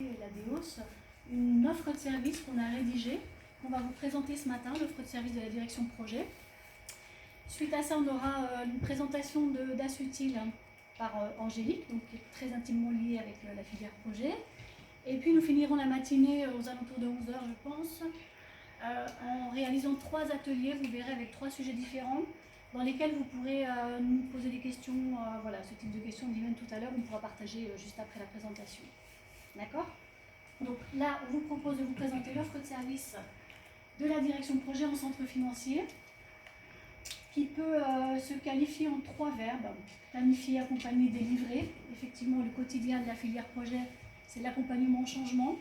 l'ADEOS, une offre de service qu'on a rédigée, qu'on va vous présenter ce matin, l'offre de service de la direction de projet. Suite à ça, on aura une présentation d'Asutil par Angélique, donc qui est très intimement liée avec la filière projet. Et puis nous finirons la matinée aux alentours de 11 h, je pense, en réalisant 3 ateliers, vous verrez, avec 3 sujets différents, dans lesquels vous pourrez nous poser des questions, voilà, ce type de questions, d'Yvonne tout à l'heure, on pourra partager juste après la présentation. D'accord? Donc là, on vous propose de vous présenter l'offre de service de la direction de projet en centre financier, qui peut se qualifier en 3 verbes: planifier, accompagner, délivrer. Effectivement, le quotidien de la filière projet, c'est l'accompagnement au changement,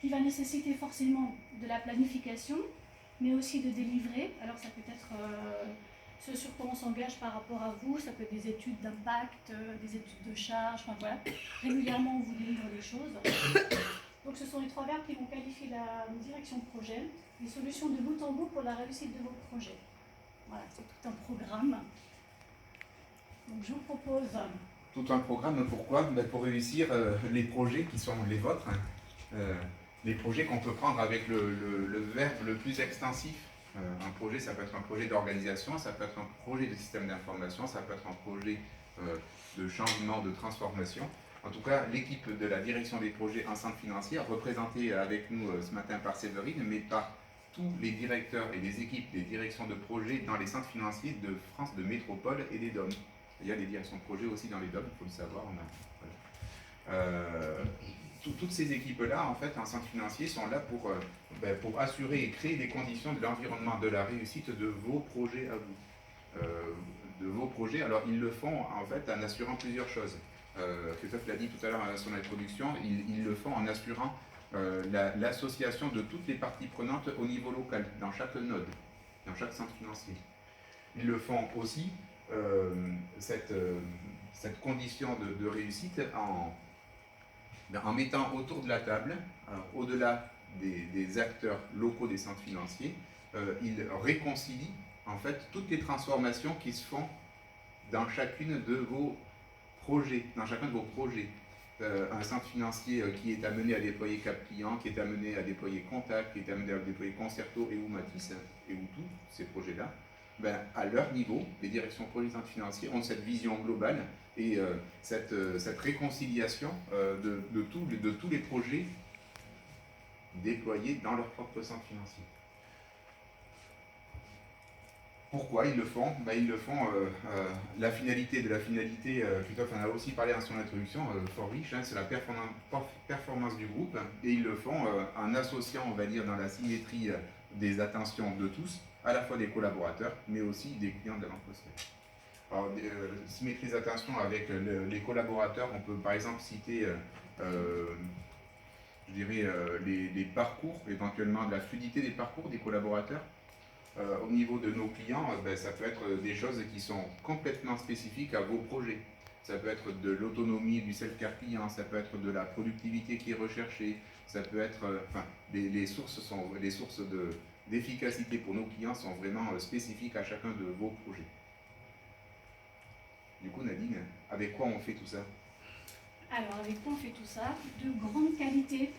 qui va nécessiter forcément de la planification, mais aussi de délivrer. Alors ça peut être ce sur quoi on s'engage par rapport à vous, ça peut être des études d'impact, des études de charge, enfin voilà, régulièrement on vous délivre des choses. Donc ce sont les 3 verbes qui vont qualifier la direction de projet, les solutions de bout en bout pour la réussite de vos projets. Voilà, c'est tout un programme. Donc je vous propose... Tout un programme, pourquoi? Pour réussir les projets qui sont les vôtres, les projets qu'on peut prendre avec le verbe le plus extensif. Un projet, ça peut être un projet d'organisation, ça peut être un projet de système d'information, ça peut être un projet de changement, de transformation. En tout cas, l'équipe de la direction des projets en centre financier, représentée avec nous ce matin par Séverine, mais par tous les directeurs et les équipes des directions de projets dans les centres financiers de France, de métropole et des DOM. Il y a des directions de projet aussi dans les DOM, il faut le savoir. Toutes ces équipes-là, en fait, en centre financier, sont là pour assurer et créer les conditions de l'environnement de la réussite de vos projets à vous. De vos projets, alors ils le font en fait en assurant plusieurs choses. Christophe l'a dit tout à l'heure dans son introduction, ils le font en assurant l'association de toutes les parties prenantes au niveau local, dans chaque node, dans chaque centre financier. Ils le font aussi, cette condition de réussite, en mettant autour de la table, au-delà des acteurs locaux des centres financiers, ils réconcilient en fait toutes les transformations qui se font dans chacune de vos projets, dans chacun de vos projets. Un centre financier qui est amené à déployer Cap Client, qui est amené à déployer Contact, qui est amené à déployer Concerto et ou Matisse, et ou tous ces projets-là, à leur niveau, les directions projets centres financiers ont cette vision globale et cette réconciliation de tous les projets déployés dans leur propre centre financier. Pourquoi ils le font? Ils le font, la finalité de la finalité, Christophe en a aussi parlé dans son introduction, fort riche, c'est la performance du groupe, et ils le font en associant, on va dire, dans la symétrie des attentions de tous, à la fois des collaborateurs, mais aussi des clients de l'entreprise. Alors, symétrie des attentions avec les collaborateurs, on peut par exemple citer, je dirais, les parcours, éventuellement de la fluidité des parcours des collaborateurs. Au niveau de nos clients, ça peut être des choses qui sont complètement spécifiques à vos projets. Ça peut être de l'autonomie du self-care client, ça peut être de la productivité qui est recherchée, ça peut être, les sources d'efficacité pour nos clients sont vraiment spécifiques à chacun de vos projets. Du coup, Nadine, avec quoi on fait tout ça? Alors, avec quoi on fait tout ça? De grande qualité,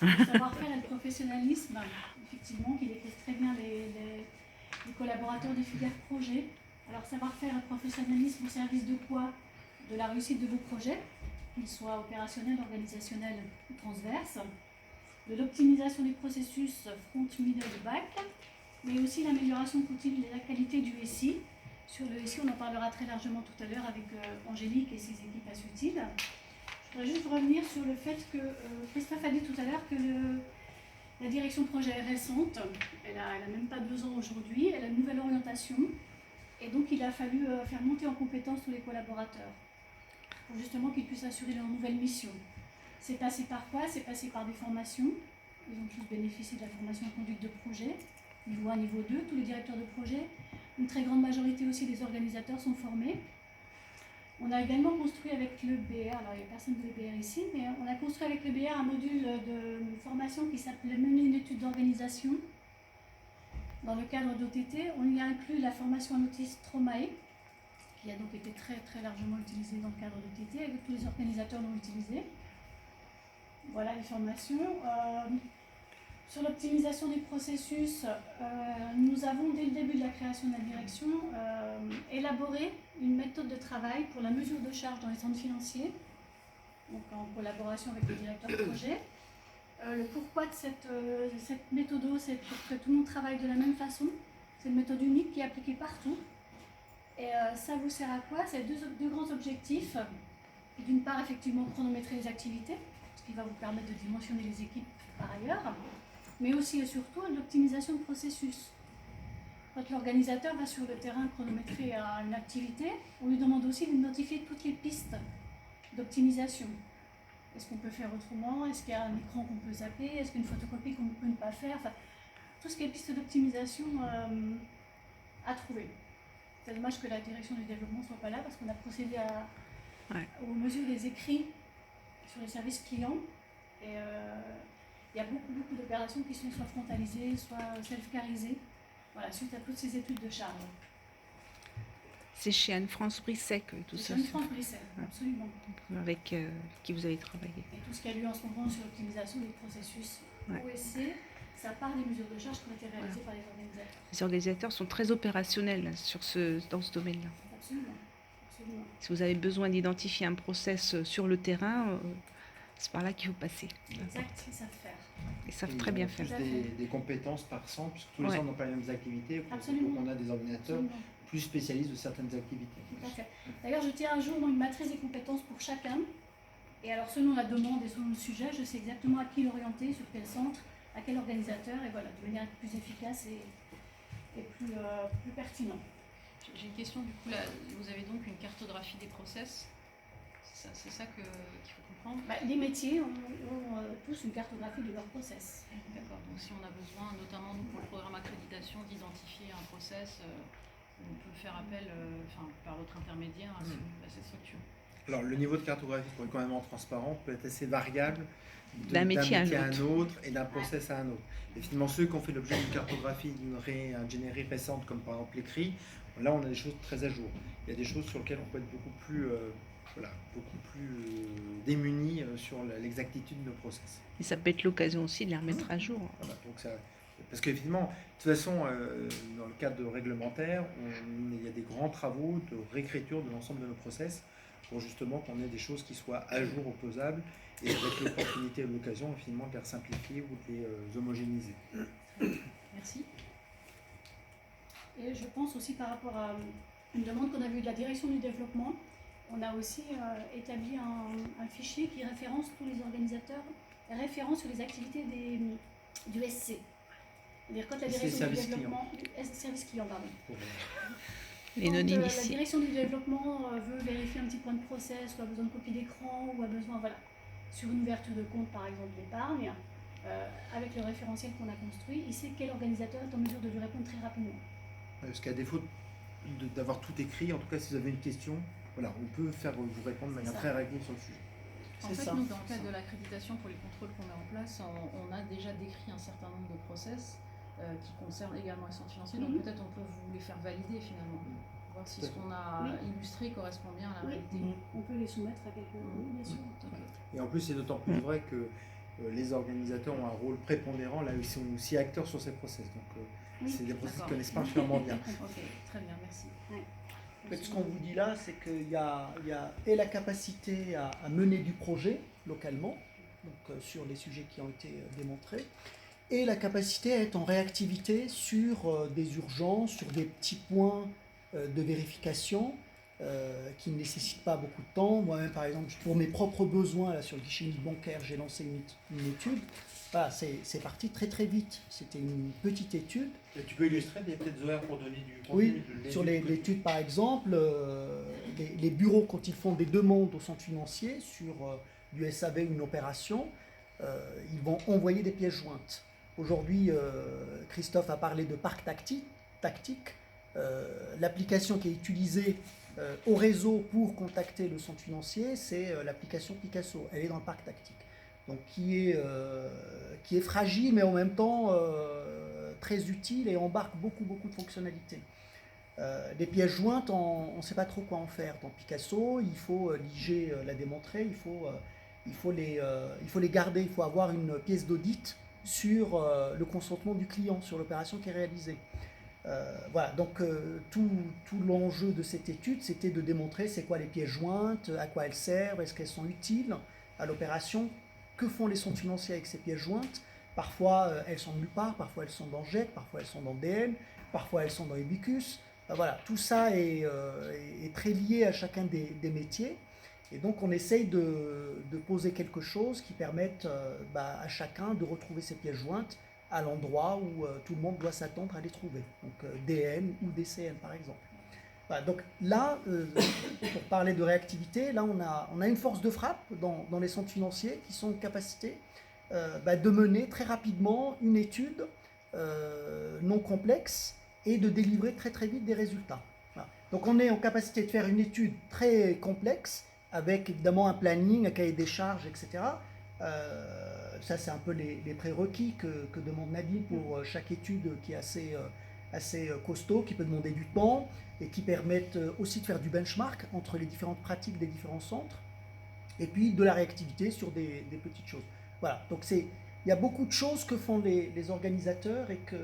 savoir-faire et le professionnalisme, effectivement, qui décrivent très bien les collaborateurs des filières projets. Alors, savoir-faire et professionnalisme au service de quoi? De la réussite de vos projets, qu'ils soient opérationnels, organisationnels ou transverses, de l'optimisation des processus front, middle et back, mais aussi l'amélioration continue de la qualité du SI. Sur le SI, on en parlera très largement tout à l'heure avec Angélique et ses équipes Asutil. Je voudrais juste revenir sur le fait que Christophe a dit tout à l'heure que la direction de projet est récente, elle n'a même pas 2 ans aujourd'hui, elle a une nouvelle orientation, et donc il a fallu faire monter en compétence tous les collaborateurs, pour justement qu'ils puissent assurer leur nouvelle mission. C'est passé par quoi? C'est passé par des formations, ils ont tous bénéficié de la formation en conduite de projet, niveau 1, niveau 2, tous les directeurs de projet, une très grande majorité aussi des organisateurs sont formés. On a également construit avec le BR, alors il n'y a personne de l'EBR ici, mais on a construit avec le BR un module de formation qui s'appelait Mener une étude d'organisation. Dans le cadre d'OTT, on y a inclus la formation en outils Stromae, qui a donc été très très largement utilisée dans le cadre d'OTT, et que tous les organisateurs l'ont utilisé. Voilà les formations. Sur l'optimisation des processus, nous avons dès le début de la création de la direction élaboré une méthode de travail pour la mesure de charge dans les centres financiers, donc en collaboration avec le directeur de projet. Le pourquoi de cette méthode, c'est pour que tout le monde travaille de la même façon. C'est une méthode unique qui est appliquée partout. Et ça vous sert à quoi? C'est deux grands objectifs. D'une part, effectivement, chronométrer les activités, ce qui va vous permettre de dimensionner les équipes par ailleurs, mais aussi et surtout l'optimisation de processus. Quand l'organisateur va sur le terrain chronométrer une activité, on lui demande aussi de notifier toutes les pistes d'optimisation. Est-ce qu'on peut faire autrement? Est-ce qu'il y a un écran qu'on peut zapper? Est-ce qu'il y a une photocopie qu'on peut ne pas faire? Enfin, tout ce qui est pistes d'optimisation à trouver. C'est dommage que la direction du développement ne soit pas là parce qu'on a procédé aux mesures des écrits sur les services clients. Et il y a beaucoup d'opérations qui sont soit frontalisées, soit self-carisées, voilà, suite à toutes ces études de charge. C'est chez Anne-France Brisset que tout ça. C'est Anne-France Brisset, absolument. Avec qui vous avez travaillé. Et tout ce qu'il y a eu en ce moment sur l'optimisation des processus OSC, ça part des mesures de charge qui ont été réalisées par les organisateurs. Les organisateurs sont très opérationnels dans ce domaine-là. Absolument. Si vous avez besoin d'identifier un process sur le terrain, c'est par là qu'il faut passer. Exact, ils savent faire. Ils savent très bien faire. Des compétences par centre, puisque tous les centres n'ont pas les mêmes activités. Absolument. Donc on a des ordinateurs plus spécialistes de certaines activités. Tout à fait. D'ailleurs, je tiens un jour une matrice des compétences pour chacun. Et alors, selon la demande et selon le sujet, je sais exactement à qui l'orienter, sur quel centre, à quel organisateur, et voilà, de manière plus efficace et plus pertinent. J'ai une question, du coup, là, vous avez donc une cartographie des process, c'est ça qu'il faut comprendre? Les métiers ont tous une cartographie de leur process. D'accord, donc si on a besoin, notamment pour le programme accréditation, d'identifier un process, on peut faire appel par votre intermédiaire à cette structure. Alors le niveau de cartographie, pour être quand même transparent, peut être assez variable d'un métier à un autre et d'un process à un autre. Et finalement, ceux qui ont fait l'objet d'une cartographie, d'une ingénierie récente, comme par exemple l'écrit, là on a des choses très à jour. Il y a des choses sur lesquelles on peut être beaucoup plus démunis sur l'exactitude de nos process. Et ça peut être l'occasion aussi de les remettre à jour. Voilà, donc ça, parce qu'effectivement, de toute façon, dans le cadre réglementaire, il y a des grands travaux de réécriture de l'ensemble de nos process pour justement qu'on ait des choses qui soient à jour, opposables, et avec l'opportunité et l'occasion finalement de les simplifier ou de les homogénéiser. Merci. Et je pense aussi par rapport à une demande qu'on a vue de la direction du développement, on a aussi établi un fichier qui référence tous les organisateurs, référence sur les activités du SC. C'est-à-dire quand la direction du développement, service client, pardon. Les non-initiés. La direction du développement veut vérifier un petit point de process, ou a besoin de copie d'écran, ou a besoin, voilà, sur une ouverture de compte par exemple d'épargne, avec le référentiel qu'on a construit, il sait quel organisateur est en mesure de lui répondre très rapidement. Parce qu'à défaut d'avoir tout écrit, en tout cas si vous avez une question, voilà, on peut vous répondre de manière très réactive sur le sujet. En fait, nous, dans le cadre de l'accréditation pour les contrôles qu'on met en place, on a déjà décrit un certain nombre de process qui concernent également les centres financiers, donc peut-être on peut vous les faire valider finalement, voir si ce qu'on a illustré correspond bien à la réalité. On peut les soumettre à quelques... bien sûr. Et en plus, c'est d'autant plus vrai que les organisateurs ont un rôle prépondérant, là ils sont aussi acteurs sur ces process, donc c'est des process qu'ils connaissent particulièrement bien. Ok, très bien, merci. En fait, ce qu'on vous dit là, c'est qu'il y a et la capacité à mener du projet localement, donc sur les sujets qui ont été démontrés, et la capacité à être en réactivité sur des urgences, sur des petits points de vérification qui ne nécessitent pas beaucoup de temps. Moi-même, par exemple, pour mes propres besoins, là, sur le guichet unique bancaire, j'ai lancé une étude. Voilà, c'est parti très très vite. C'était une petite étude. Et tu peux illustrer des petites horaires pour donner du contenu? Oui, sur l'étude par exemple, les bureaux, quand ils font des demandes au centre financier sur du SAV ou une opération, ils vont envoyer des pièces jointes. Aujourd'hui, Christophe a parlé de parc tactique. L'application qui est utilisée au réseau pour contacter le centre financier, c'est l'application Picasso. Elle est dans le parc tactique. Donc qui est fragile, mais en même temps très utile et embarque beaucoup de fonctionnalités. Les pièces jointes, on ne sait pas trop quoi en faire. Dans Picasso, il faut liger, la démontrer, il faut il faut les garder, il faut avoir une pièce d'audit sur le consentement du client, sur l'opération qui est réalisée. Voilà, donc tout l'enjeu de cette étude, c'était de démontrer c'est quoi les pièces jointes, à quoi elles servent, est-ce qu'elles sont utiles à l'opération, que font les centres financiers avec ces pièces jointes. Parfois elles sont nulle part, parfois elles sont dans GEC, parfois elles sont dans DN, parfois elles sont dans Ebicus. Voilà, tout ça est très lié à chacun des métiers. Et donc on essaye de poser quelque chose qui permette à chacun de retrouver ses pièces jointes à l'endroit où tout le monde doit s'attendre à les trouver. Donc DN ou DCN par exemple. Voilà, donc là, pour parler de réactivité, là on a une force de frappe dans les centres financiers qui sont en capacité de mener très rapidement une étude non complexe et de délivrer très très vite des résultats. Voilà. Donc on est en capacité de faire une étude très complexe avec évidemment un planning, un cahier des charges, etc. Ça c'est un peu les prérequis que demande Nadine pour chaque étude qui est assez costaud, qui peut demander du temps et qui permettent aussi de faire du benchmark entre les différentes pratiques des différents centres et puis de la réactivité sur des petites choses. Voilà, donc il y a beaucoup de choses que font les organisateurs et que,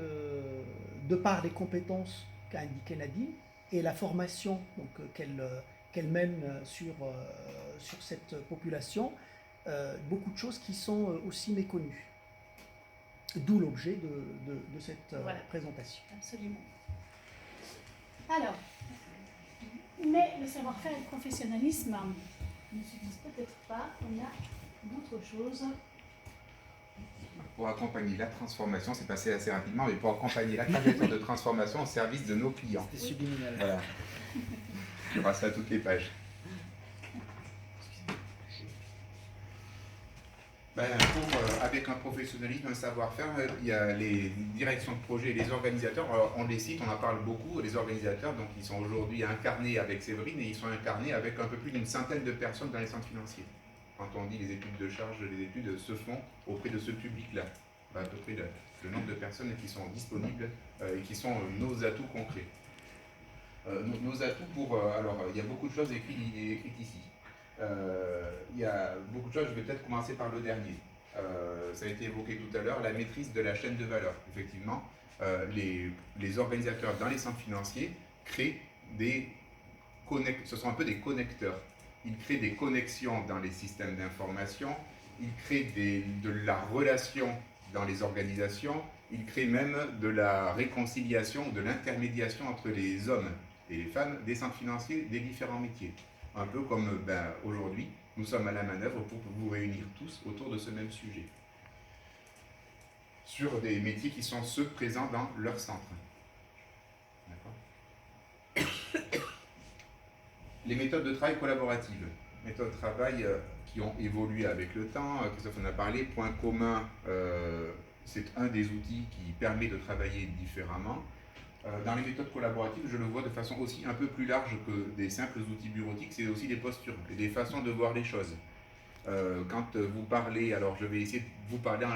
de par les compétences qu'a indiqué Nadine et la formation qu'elle mène sur cette population, beaucoup de choses qui sont aussi méconnues. D'où l'objet de cette présentation. Absolument. Alors, mais le savoir-faire et le professionnalisme ne suffisent peut-être pas. On a d'autres choses. Pour accompagner la transformation, c'est passé assez rapidement, mais pour accompagner la trajectoire de transformation au service de nos clients. C'était subliminal. Voilà. Je passe à toutes les pages. Avec un professionnalisme, un savoir-faire, il y a les directions de projet et les organisateurs. Alors, on les cite, on en parle beaucoup, les organisateurs, donc ils sont aujourd'hui incarnés avec Séverine et ils sont incarnés avec un peu plus d'une centaine de personnes dans les centres financiers. Quand on dit les études de charge, les études se font auprès de ce public-là, à peu près le nombre de personnes qui sont disponibles et qui sont nos atouts concrets. Nos atouts alors, il y a beaucoup de choses écrites ici. Il y a beaucoup de choses, je vais peut-être commencer par le dernier. Ça a été évoqué tout à l'heure, la maîtrise de la chaîne de valeur. Effectivement, les organisateurs dans les centres financiers créent ce sont un peu des connecteurs. Ils créent des connexions dans les systèmes d'information, ils créent de la relation dans les organisations, ils créent même de la réconciliation, de l'intermédiation entre les hommes et les femmes des centres financiers des différents métiers. Un peu comme aujourd'hui, nous sommes à la manœuvre pour vous réunir tous autour de ce même sujet. Sur des métiers qui sont ceux présents dans leur centre. Les méthodes de travail collaboratives. Méthodes de travail qui ont évolué avec le temps. Christophe en a parlé. Point commun, c'est un des outils qui permet de travailler différemment. Dans les méthodes collaboratives, je le vois de façon aussi un peu plus large que des simples outils bureautiques, c'est aussi des postures et des façons de voir les choses. Quand vous parlez, alors je vais essayer de vous parler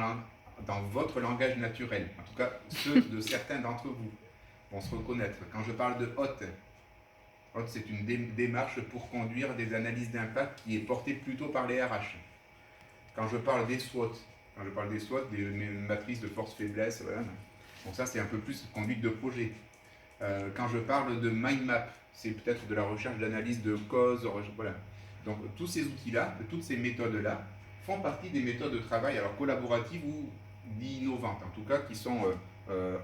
dans votre langage naturel, en tout cas ceux de certains d'entre vous vont se reconnaître. Quand je parle de HOT, c'est une démarche pour conduire des analyses d'impact qui est portée plutôt par les RH. Quand je parle des SWOT, des matrices de force-faiblesse, voilà. Donc ça, c'est un peu plus conduite de projet. Quand je parle de mind map, c'est peut-être de la recherche d'analyse de causes, voilà. Donc tous ces outils-là, toutes ces méthodes-là, font partie des méthodes de travail, alors collaboratives ou innovantes, en tout cas qui sont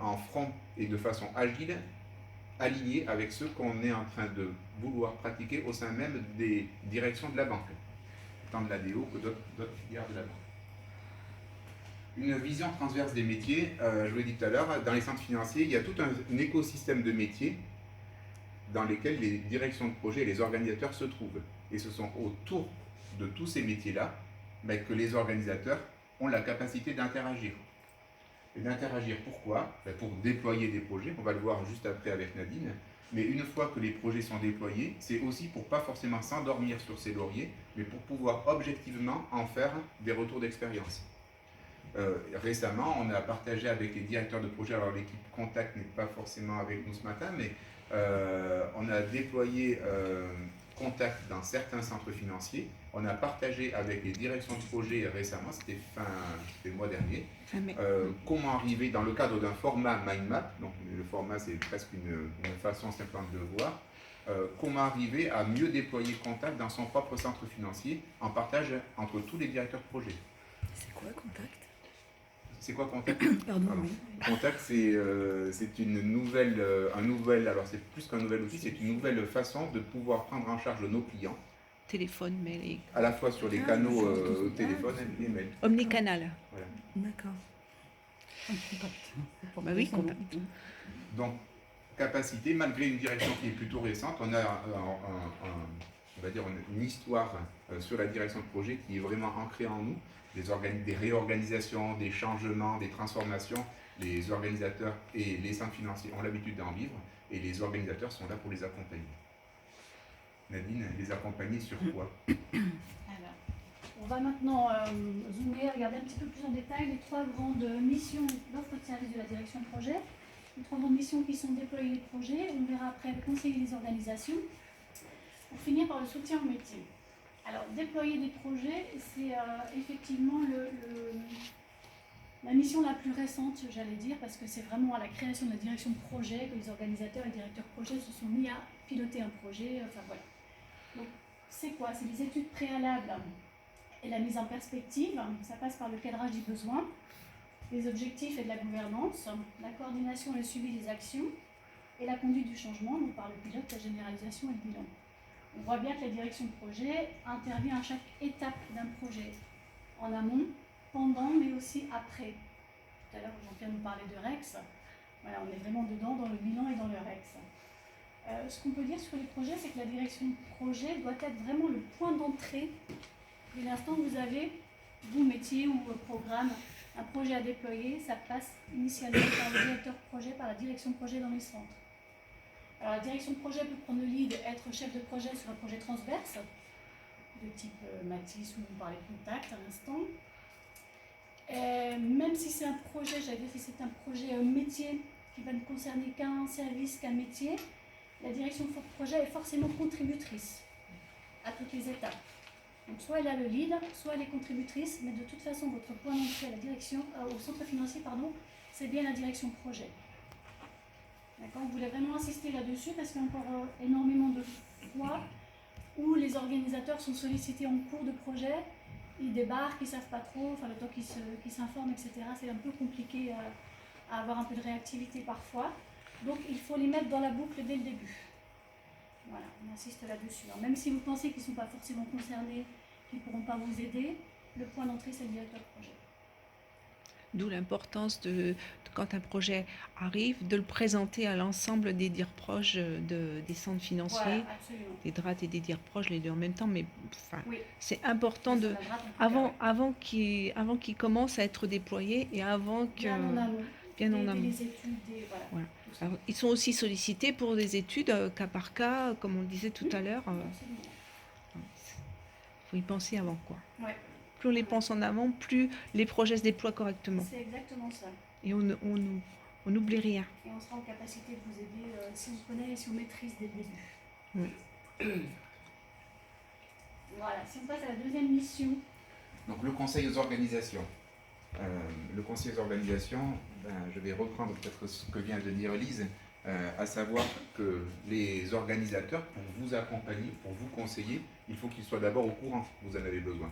en front et de façon agile, alignées avec ceux qu'on est en train de vouloir pratiquer au sein même des directions de la banque, tant de l'ADO que d'autres filières de la banque. Une vision transverse des métiers, je vous l'ai dit tout à l'heure, dans les centres financiers, il y a tout un écosystème de métiers dans lesquels les directions de projet et les organisateurs se trouvent. Et ce sont autour de tous ces métiers-là que les organisateurs ont la capacité d'interagir. Et d'interagir pourquoi? Pour déployer des projets, on va le voir juste après avec Nadine, mais une fois que les projets sont déployés, c'est aussi pour pas forcément s'endormir sur ses lauriers, mais pour pouvoir objectivement en faire des retours d'expérience. Récemment, on a partagé avec les directeurs de projet, alors l'équipe Contact n'est pas forcément avec nous ce matin, mais on a déployé contact dans certains centres financiers. On a partagé avec les directions de projet récemment, c'était le mois dernier, comment arriver dans le cadre d'un format mind map, donc le format c'est presque une façon simplement de le voir, comment arriver à mieux déployer Contact dans son propre centre financier en partage entre tous les directeurs de projet. C'est quoi Contact? C'est quoi Contact? Pardon, Pardon. oui. Contact, c'est une alors c'est plus qu'un nouvel outil, c'est une nouvelle façon de pouvoir prendre en charge nos clients, Téléphone, mail et à la fois sur les canaux téléphone et mail. omnicanal. Voilà. D'accord. Bah oui, Contact. Donc, capacité, malgré une direction qui est plutôt récente, on a on va dire une histoire sur la direction de projet qui est vraiment ancrée en nous. Des réorganisations, des changements, des transformations, les organisateurs et les centres financiers ont l'habitude d'en vivre et les organisateurs sont là pour les accompagner. Nadine, les accompagner sur quoi? Alors, on va maintenant zoomer, regarder un petit peu plus en détail les 3 grandes missions d'offre de service de la direction de projet. Les 3 grandes missions qui sont déployer les projets, on verra après conseiller les organisations, pour finir par le soutien au métier. Alors, déployer des projets, c'est effectivement la mission la plus récente, j'allais dire, parce que c'est vraiment à la création de la direction de projet que les organisateurs et directeurs de projet se sont mis à piloter un projet. Enfin voilà. Donc, c'est quoi? C'est les études préalables et la mise en perspective. Ça passe par le cadrage des besoins, les objectifs et de la gouvernance, la coordination et le suivi des actions et la conduite du changement, donc par le pilote, la généralisation et le bilan. On voit bien que la direction de projet intervient à chaque étape d'un projet, en amont, pendant, mais aussi après. Tout à l'heure, Jean-Pierre nous parlait de REX. Voilà, on est vraiment dedans, dans le bilan et dans le REX. Ce qu'on peut dire sur les projets, c'est que la direction de projet doit être vraiment le point d'entrée. Dès l'instant où vous avez, vous, métier ou programme, un projet à déployer, ça passe initialement par le directeur de projet, par la direction de projet dans les centres. Alors, la direction de projet peut prendre le lead, être chef de projet sur un projet transverse, de type Matisse ou vous parlez de Contact à l'instant. Même si c'est un projet, j'allais dire si c'est un projet métier qui va ne concerner qu'un service, qu'un métier, la direction de projet est forcément contributrice à toutes les étapes. Donc soit elle a le lead, soit elle est contributrice, mais de toute façon votre point d'entrée à la direction, au centre financier, c'est bien la direction de projet. D'accord, on voulait vraiment insister là-dessus parce qu'il y a encore énormément de fois où les organisateurs sont sollicités en cours de projet, ils débarquent, ils ne savent pas trop, le temps qu'ils s'informent, etc. C'est un peu compliqué à avoir un peu de réactivité parfois. Donc il faut les mettre dans la boucle dès le début. Voilà, on insiste là-dessus. Alors, même si vous pensez qu'ils ne sont pas forcément concernés, qu'ils ne pourront pas vous aider, le point d'entrée c'est le directeur de projet. D'où l'importance quand un projet arrive, de le présenter à l'ensemble des dires proches des centres financiers, Voilà, absolument. des DRAT et des dires proches, les deux en même temps, mais Oui. c'est important avant qu'ils commencent à être déployés et avant que... Bien en amont. Bien en amont. Les études, voilà. Alors, ils sont aussi sollicités pour des études cas par cas, comme on le disait tout à l'heure. Il faut y penser avant, quoi. Ouais. Plus on les pense en amont, plus les projets se déploient correctement. C'est exactement ça. Et on n'oublie rien. Et on sera en capacité de vous aider si on connaît et si on maîtrise dès le début. Oui. Voilà, si on passe à la deuxième mission. Donc le conseil aux organisations. Le conseil aux organisations, je vais reprendre peut-être ce que vient de dire Lise, à savoir que les organisateurs, pour vous accompagner, pour vous conseiller, il faut qu'ils soient d'abord au courant que vous en avez besoin.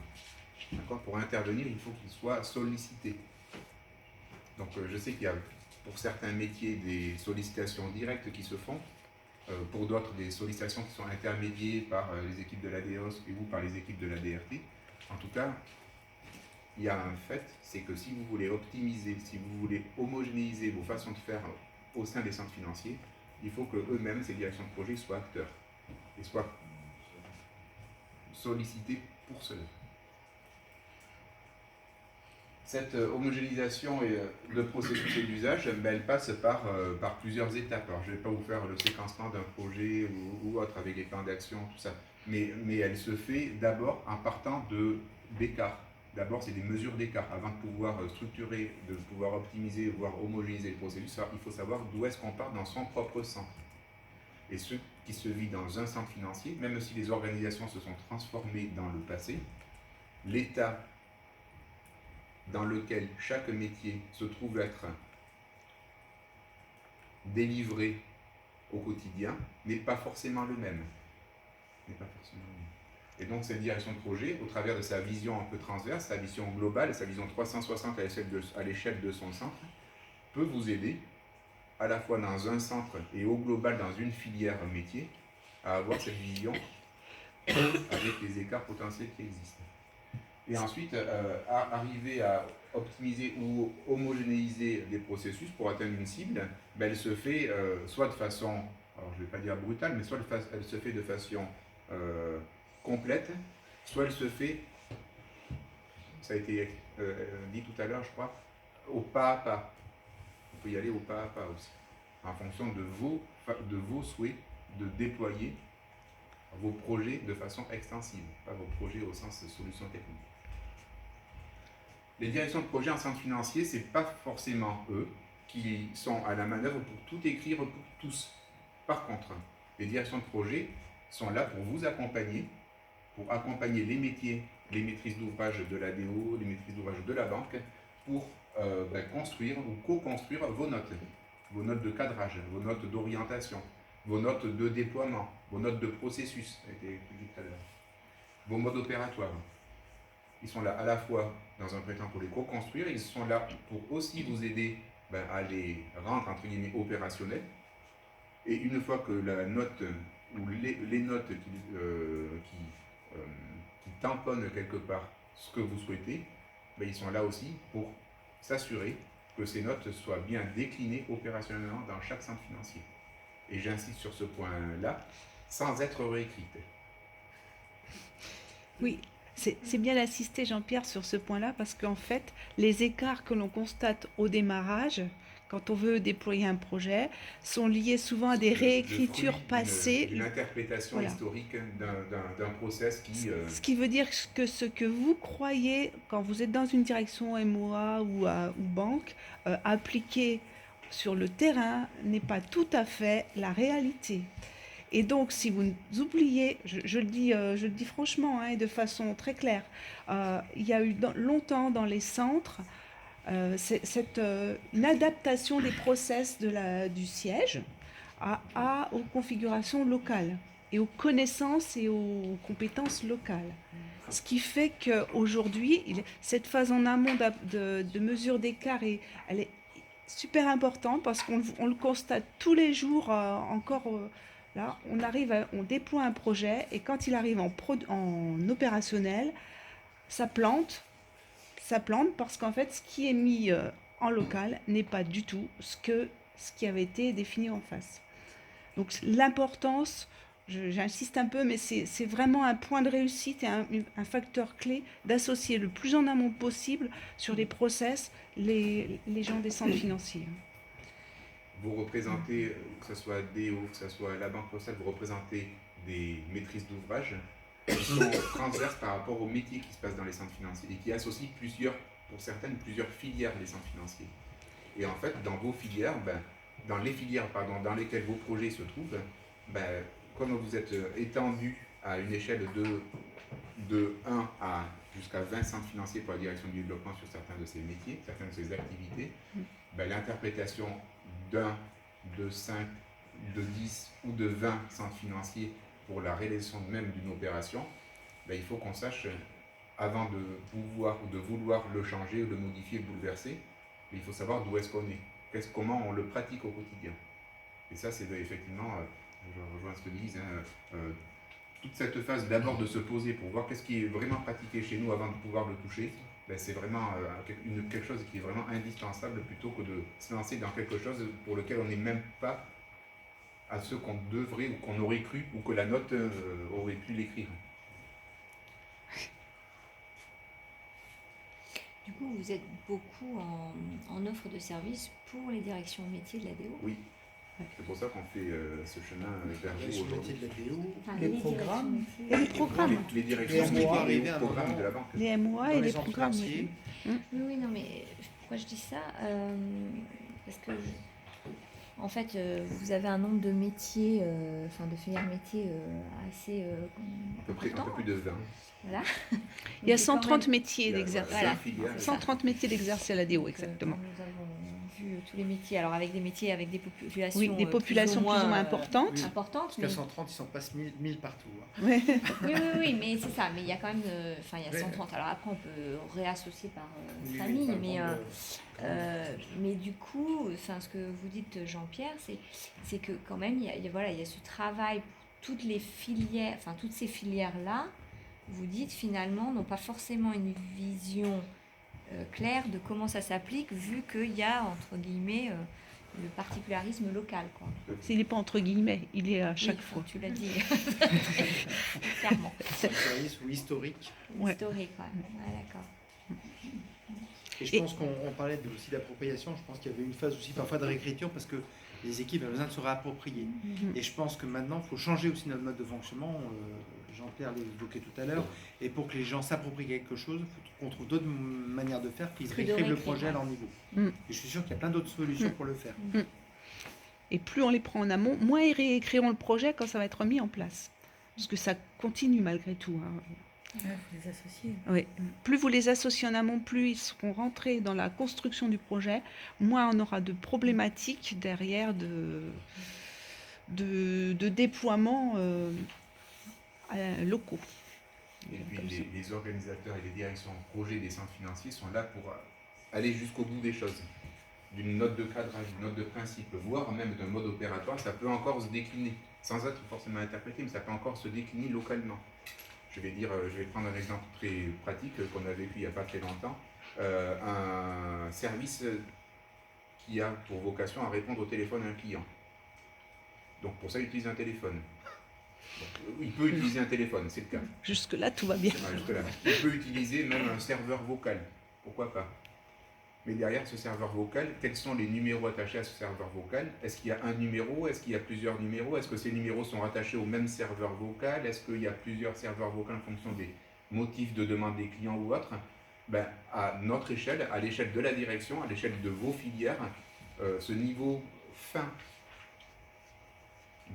D'accord ? Pour intervenir, il faut qu'ils soient sollicités. Donc je sais qu'il y a pour certains métiers des sollicitations directes qui se font, pour d'autres des sollicitations qui sont intermédiées par les équipes de l'ADEOS ou par les équipes de la DRT. En tout cas, il y a un fait, c'est que si vous voulez optimiser, si vous voulez homogénéiser vos façons de faire au sein des centres financiers, il faut que eux-mêmes, ces directions de projet, soient acteurs et soient sollicités pour cela. Cette homogénéisation de processus et d'usage, elle passe par plusieurs étapes. Alors, je ne vais pas vous faire le séquencement d'un projet ou autre avec les plans d'action, tout ça, mais elle se fait d'abord en partant d'écarts. D'abord, c'est des mesures d'écart. Avant de pouvoir structurer, de pouvoir optimiser, voire homogénéiser le processus, il faut savoir d'où est-ce qu'on part dans son propre centre. et ce qui se vit dans un centre financier, même si les organisations se sont transformées dans le passé, l'état dans lequel chaque métier se trouve être délivré au quotidien n'est pas forcément le même. Et donc cette direction de projet, au travers de sa vision un peu transverse, sa vision globale, sa vision 360 à l'échelle de son centre, peut vous aider, à la fois dans un centre et au global dans une filière métier, à avoir cette vision avec les écarts potentiels qui existent. Et ensuite, arriver à optimiser ou homogénéiser des processus pour atteindre une cible, ben, elle se fait soit de façon, alors je ne vais pas dire brutale, mais soit elle se fait de façon complète, soit elle se fait, ça a été dit tout à l'heure, je crois, au pas à pas. On peut y aller au pas à pas aussi, en fonction de vos souhaits de déployer vos projets de façon extensive, pas vos projets au sens solution technique. Les directions de projet en centre financier, ce n'est pas forcément eux qui sont à la manœuvre pour tout écrire pour tous. Par contre, les directions de projet sont là pour vous accompagner, pour accompagner les métiers, les maîtrises d'ouvrage de l'ADO, les maîtrises d'ouvrage de la banque, pour construire ou co-construire vos notes de cadrage, vos notes d'orientation, vos notes de déploiement, vos notes de processus, ça a été dit tout à l'heure, vos modes opératoires. Ils sont là à la fois, dans un premier temps, pour les co-construire, ils sont là pour aussi vous aider à les rendre, entre guillemets, opérationnels. Et une fois que la note, ou les notes qui tamponnent quelque part ce que vous souhaitez, ils sont là aussi pour s'assurer que ces notes soient bien déclinées opérationnellement dans chaque centre financier. Et j'insiste sur ce point-là, sans être réécrite. Oui, c'est bien d'insister, Jean-Pierre, sur ce point-là, parce qu'en fait, les écarts que l'on constate au démarrage, quand on veut déployer un projet, sont liés souvent à des réécritures passées. Une interprétation voilà. historique d'un process qui... Ce qui veut dire que ce que vous croyez, quand vous êtes dans une direction MOA ou banque, appliqué sur le terrain, n'est pas tout à fait la réalité. Et donc, si vous oubliez, je le dis franchement et de façon très claire, il y a eu longtemps dans les centres une adaptation des process du siège aux configurations locales et aux connaissances et aux compétences locales. Ce qui fait qu'aujourd'hui, cette phase en amont de mesure d'écart, elle est super importante parce qu'on le constate tous les jours encore. Là, on déploie un projet et quand il arrive en opérationnel, ça plante parce qu'en fait, ce qui est mis en local n'est pas du tout ce qui avait été défini en face. Donc l'importance, j'insiste un peu, mais c'est vraiment un point de réussite et un facteur clé d'associer le plus en amont possible sur les process les gens des centres financiers. Vous représentez, que ce soit DO, que ce soit la Banque Postale, vous représentez des maîtrises d'ouvrage qui sont transverses par rapport aux métiers qui se passent dans les centres financiers et qui associent pour certaines, plusieurs filières des centres financiers. Et en fait, dans vos filières, dans les filières dans lesquelles vos projets se trouvent, comme vous êtes étendu à une échelle de 1 à jusqu'à 20 centres financiers pour la direction du développement sur certains de ces métiers, certaines de ces activités, l'interprétation d'un, de 5, de 10 ou de 20 centres financiers pour la réalisation même d'une opération, il faut qu'on sache, avant de pouvoir ou de vouloir le changer, ou le modifier, le bouleverser, il faut savoir d'où est-ce qu'on est, comment on le pratique au quotidien. Et ça, c'est effectivement, je rejoins ce que disent, toute cette phase d'abord de se poser pour voir qu'est-ce qui est vraiment pratiqué chez nous avant de pouvoir le toucher, c'est vraiment quelque chose qui est vraiment indispensable plutôt que de se lancer dans quelque chose pour lequel on n'est même pas à ce qu'on devrait ou qu'on aurait cru ou que la note aurait pu l'écrire. Du coup, vous êtes beaucoup en offre de services pour les directions métiers de l'ADO. Oui, c'est pour ça qu'on fait ce chemin vers vous aujourd'hui. Les programmes. Les programmes. Les directions Les MOA, et les programmes de la banque. Les MOA et les programmes. Oui, non, mais pourquoi je dis ça parce que En fait, vous avez un nombre de métiers, de filières métiers assez À peu près un important. peu plus de 20. Voilà. Il y a Donc, c'est quand 130 même- métiers Il y a, d'exercice. voilà, Voilà. 20 filières. C'est ça. 130 métiers d'exercice à l'ADO, Donc, exactement. quand nous avons vu tous les métiers, alors avec des métiers avec des populations, Oui, des populations plus ou moins importantes. oui. importantes, Parce mais qu'à 130, ils sont pas 1000 partout. Hein. Ouais. oui, mais c'est ça. Mais il y a quand même, il y a 130. Alors après, on peut réassocier par Oui, famille, par mais grande- mais du coup, ce que vous dites, Jean-Pierre, c'est que quand même, il y a ce travail pour toutes les filières, toutes ces filières-là. Vous dites finalement n'ont pas forcément une vision claire de comment ça s'applique, vu qu'il y a entre guillemets le particularisme local, quoi. Il n'est pas entre guillemets, il est à Oui, chaque fois. tu l'as dit, clairement. Culturaliste ou historique. Ouais. Historique, ouais. Ouais, d'accord. Et je pense qu'on parlait aussi d'appropriation. Je pense qu'il y avait une phase aussi parfois de réécriture parce que les équipes avaient besoin de se réapproprier. Et je pense que maintenant, il faut changer aussi notre mode de fonctionnement. Jean-Pierre l'évoquait tout à l'heure. Et pour que les gens s'approprient quelque chose, il faut qu'on trouve d'autres manières de faire, qu'ils Que de réécrivent le réécrire, projet à ouais. leur niveau. Mm. Et je suis sûr qu'il y a plein d'autres solutions pour le faire. Et plus on les prend en amont, moins ils réécriront le projet quand ça va être mis en place. Parce que ça continue malgré tout. Hein. Il faut les associer. Oui. Plus vous les associez en amont, plus ils seront rentrés dans la construction du projet, moins on aura de problématiques derrière de déploiement locaux. Et puis les organisateurs et les directions de projet des centres financiers sont là pour aller jusqu'au bout des choses. D'une note de cadrage, d'une note de principe, voire même d'un mode opératoire, ça peut encore se décliner, sans être forcément interprété, mais ça peut encore se décliner localement. Je vais prendre un exemple très pratique qu'on a vécu il n'y a pas très longtemps. Un service qui a pour vocation à répondre au téléphone à un client. Donc pour ça, il utilise un téléphone. Donc, il peut utiliser un téléphone, c'est le cas. Jusque-là, tout va bien. Ouais, jusque-là. Il peut utiliser même un serveur vocal, pourquoi pas. Mais derrière ce serveur vocal, quels sont les numéros attachés à ce serveur vocal? Est-ce qu'il y a un numéro? Est-ce qu'il y a plusieurs numéros? Est-ce que ces numéros sont rattachés au même serveur vocal? Est-ce qu'il y a plusieurs serveurs vocaux en fonction des motifs de demande des clients ou autres? À notre échelle, à l'échelle de la direction, à l'échelle de vos filières, ce niveau fin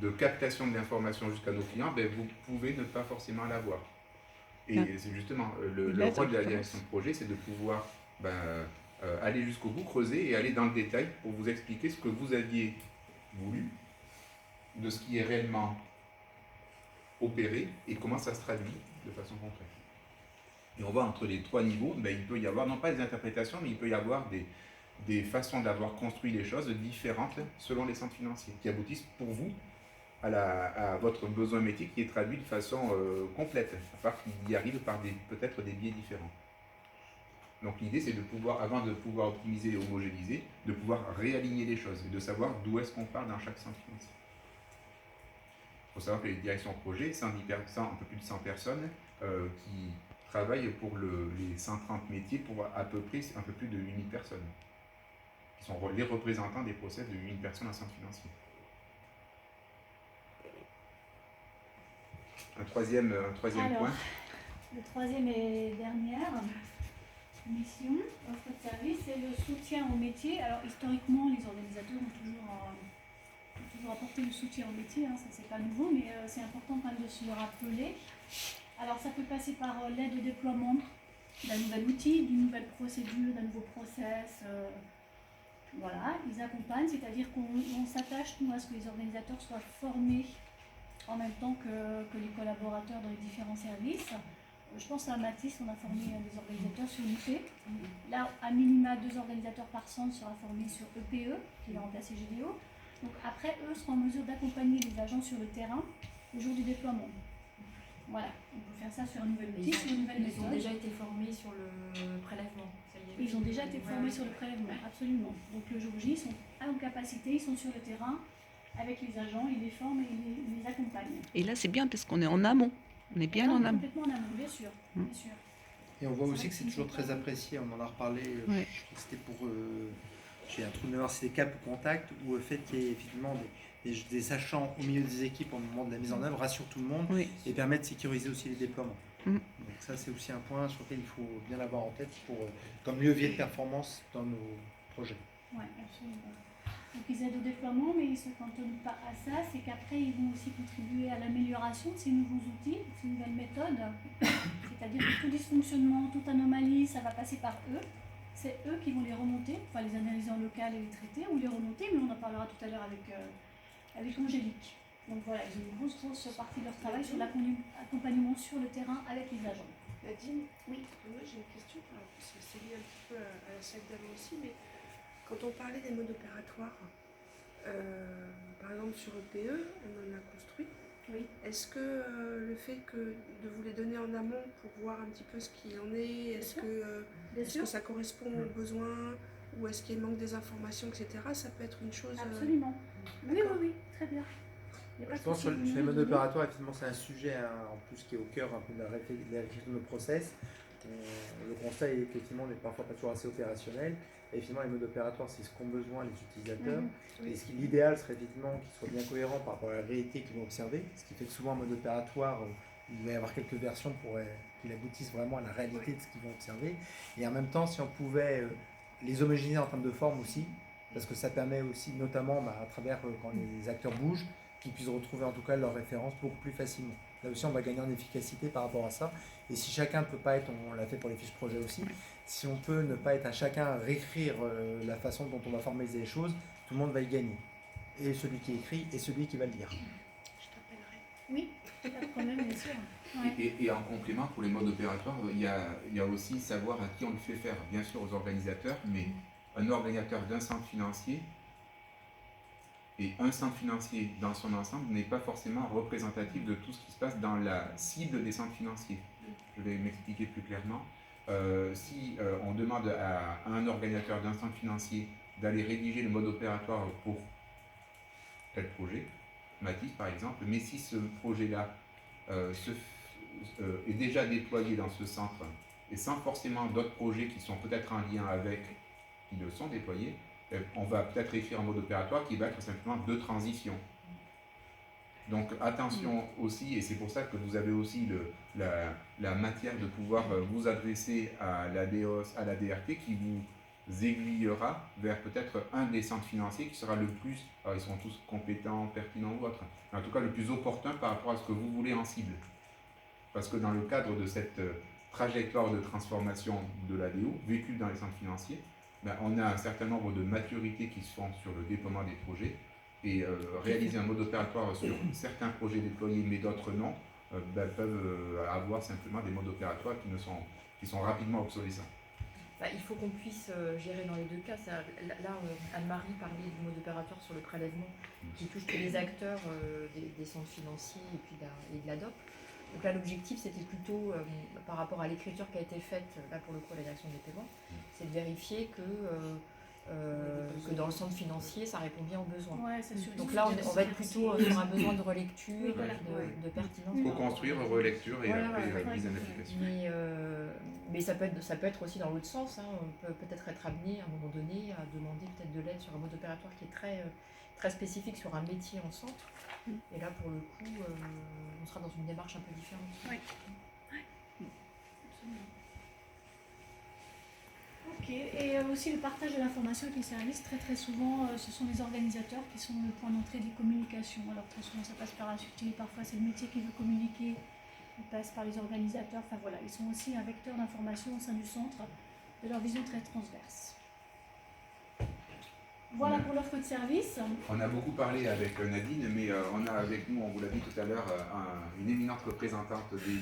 de captation de l'information jusqu'à nos clients, vous pouvez ne pas forcément l'avoir. Et c'est justement le rôle de la direction de projet, c'est de pouvoir aller jusqu'au bout, creuser et aller dans le détail pour vous expliquer ce que vous aviez voulu, de ce qui est réellement opéré et comment ça se traduit de façon concrète. Et on voit entre les trois niveaux, il peut y avoir, non pas des interprétations, mais il peut y avoir des façons d'avoir construit les choses différentes selon les centres financiers, qui aboutissent pour vous à votre besoin métier qui est traduit de façon complète, à part qu'il y arrive par peut-être des biais différents. Donc l'idée c'est de pouvoir, avant de pouvoir optimiser et homogénéiser, de pouvoir réaligner les choses et de savoir d'où est-ce qu'on part dans chaque centre financier. Il faut savoir que les directions de projet, un peu plus de 100 personnes qui travaillent pour les 130 métiers pour à peu près un peu plus de 8000 personnes, qui sont les représentants des process de 8000 personnes en centre financier. Un troisième point. Le troisième et dernière mission, offre de service, c'est le soutien au métier. Alors historiquement, les organisateurs ont toujours apporté le soutien au métier, ça c'est pas nouveau, mais c'est important quand même de se le rappeler. Alors ça peut passer par l'aide au déploiement d'un nouvel outil, d'une nouvelle procédure, d'un nouveau process. Voilà, ils accompagnent, c'est-à-dire qu'on s'attache nous à ce que les organisateurs soient formés en même temps que les collaborateurs dans les différents services. Je pense à Mathis, on a formé des organisateurs sur l'UP. Là, à minima, 2 organisateurs par centre sera formés sur EPE, qui va remplacer GDO. Donc après, eux seront en mesure d'accompagner les agents sur le terrain au jour du déploiement. Voilà, on peut faire ça sur un nouvel outil, sur une nouvelle méthode. Ils ont déjà été formés sur le prélèvement. Ça y est, Ils ont déjà été formés sur le prélèvement, absolument. Donc le jour J, ils sont en capacité, ils sont sur le terrain avec les agents, ils les forment et ils les accompagnent. Et là, c'est bien parce qu'on est en amont. On est bien en amont. Complètement en amont, bien sûr. Bien sûr. Et on voit aussi que c'est toujours très apprécié, on en a reparlé, Ouais. c'était pour, j'ai un trou de mémoire, c'était Cap ou Contact, où le fait qu'il y ait effectivement des sachants au milieu des équipes au moment de la mise en œuvre rassure tout le monde Oui. et permet de sécuriser aussi les déploiements. Mm. Donc ça c'est aussi un point sur lequel il faut bien l'avoir en tête comme levier de performance dans nos projets. Ouais, absolument. Donc ils aident au déploiement, mais ils ne se cantonnent pas à ça. C'est qu'après, ils vont aussi contribuer à l'amélioration de ces nouveaux outils, de ces nouvelles méthodes. C'est-à-dire que tout dysfonctionnement, toute anomalie, ça va passer par eux. C'est eux qui vont les remonter, enfin les analyser en local et les traiter, ou les remonter, mais on en parlera tout à l'heure avec Angélique. Donc voilà, ils ont une grosse partie de leur travail sur l'accompagnement sur le terrain avec les agents. Nadine, Oui. moi j'ai une question, parce que c'est lié un petit peu à la salle d'avant aussi, mais quand on parlait des modes opératoires, par exemple sur EPE, on en a construit. Oui. Est-ce que le fait de vous les donner en amont pour voir un petit peu ce qu'il en est, est-ce que ça correspond aux besoins, ou est-ce qu'il manque des informations, etc., ça peut être une chose... Absolument. Oui, très bien. Il y a pas Je de pense souci, que vous sur les nous modes donnez. opératoires, effectivement, c'est un sujet en plus qui est au cœur un peu de la réflexion de nos process. Le constat est qu'effectivement, on n'est parfois pas toujours assez opérationnel. Et effectivement, les modes opératoires, c'est ce qu'ont besoin les utilisateurs. Mhm. Et l'idéal serait effectivement qu'ils soient bien cohérents par rapport à la réalité qu'ils vont observer. Ce qui fait que souvent, un mode opératoire, il va y avoir quelques versions pour qu'il aboutisse vraiment à la réalité de ce qu'ils vont observer. Et en même temps, si on pouvait les homogénéiser en termes de forme aussi, parce que ça permet aussi, notamment à travers quand les acteurs bougent, qu'ils puissent retrouver en tout cas leurs références beaucoup plus facilement. Là aussi, on va gagner en efficacité par rapport à ça. Et si chacun ne peut pas être, on l'a fait pour les fiches projet aussi, si on peut ne pas être à chacun réécrire la façon dont on va formaliser les choses, tout le monde va y gagner. Et celui qui écrit et celui qui va le lire. Je t'appellerai. Oui, pas de problème, bien sûr. Ouais. Et en complément, pour les modes opératoires, il y a aussi savoir à qui on le fait faire, bien sûr aux organisateurs, mais un organisateur d'un centre financier et un centre financier dans son ensemble n'est pas forcément représentatif de tout ce qui se passe dans la cible des centres financiers. Je vais m'expliquer plus clairement. Si on demande à un organisateur d'un centre financier d'aller rédiger le mode opératoire pour tel projet, Matisse par exemple, mais si ce projet-là est déjà déployé dans ce centre et sans forcément d'autres projets qui sont peut-être en lien avec, qui le sont déployés, on va peut-être écrire un mode opératoire qui va être simplement de transition. Donc attention aussi, et c'est pour ça que vous avez aussi la matière de pouvoir vous adresser à la DEOS, à la DRT, qui vous aiguillera vers peut-être un des centres financiers qui sera le plus, alors ils sont tous compétents, pertinents ou autres, mais en tout cas le plus opportun par rapport à ce que vous voulez en cible. Parce que dans le cadre de cette trajectoire de transformation de la DO, vécue dans les centres financiers, on a un certain nombre de maturités qui se font sur le déploiement des projets, et réaliser un mode opératoire sur certains projets déployés mais d'autres non, peuvent avoir simplement des modes opératoires qui sont rapidement obsolescents. Il faut qu'on puisse gérer dans les deux cas. Là, Anne-Marie parlait du mode opératoire sur le prélèvement qui touche tous les acteurs des centres financiers et puis de la DOP. Donc là, l'objectif, c'était plutôt, par rapport à l'écriture qui a été faite là pour le coup à la direction des paiements, c'est de vérifier que dans le centre financier, ça répond bien aux besoins. Ouais, ça suffit. Donc là, on va être plutôt sur un besoin de relecture, Oui, voilà. de pertinence. Il faut construire, relecture et Voilà, après ouais. mise en application. Mais ça peut être aussi dans l'autre sens. On peut peut-être être amené à un moment donné à demander peut-être de l'aide sur un mode opératoire qui est très spécifique sur un métier en centre. Et là, pour le coup, on sera dans une démarche un peu différente. Oui. Ok, et aussi le partage de l'information avec les services, très souvent ce sont les organisateurs qui sont le point d'entrée des communications. Alors très souvent ça passe par un subtil, parfois c'est le métier qui veut communiquer, il passe par les organisateurs, enfin voilà, ils sont aussi un vecteur d'information au sein du centre, de leur vision très transverse. Voilà pour l'offre de service. On a beaucoup parlé avec Nadine, mais on a avec nous, on vous l'a dit tout à l'heure, une éminente représentante des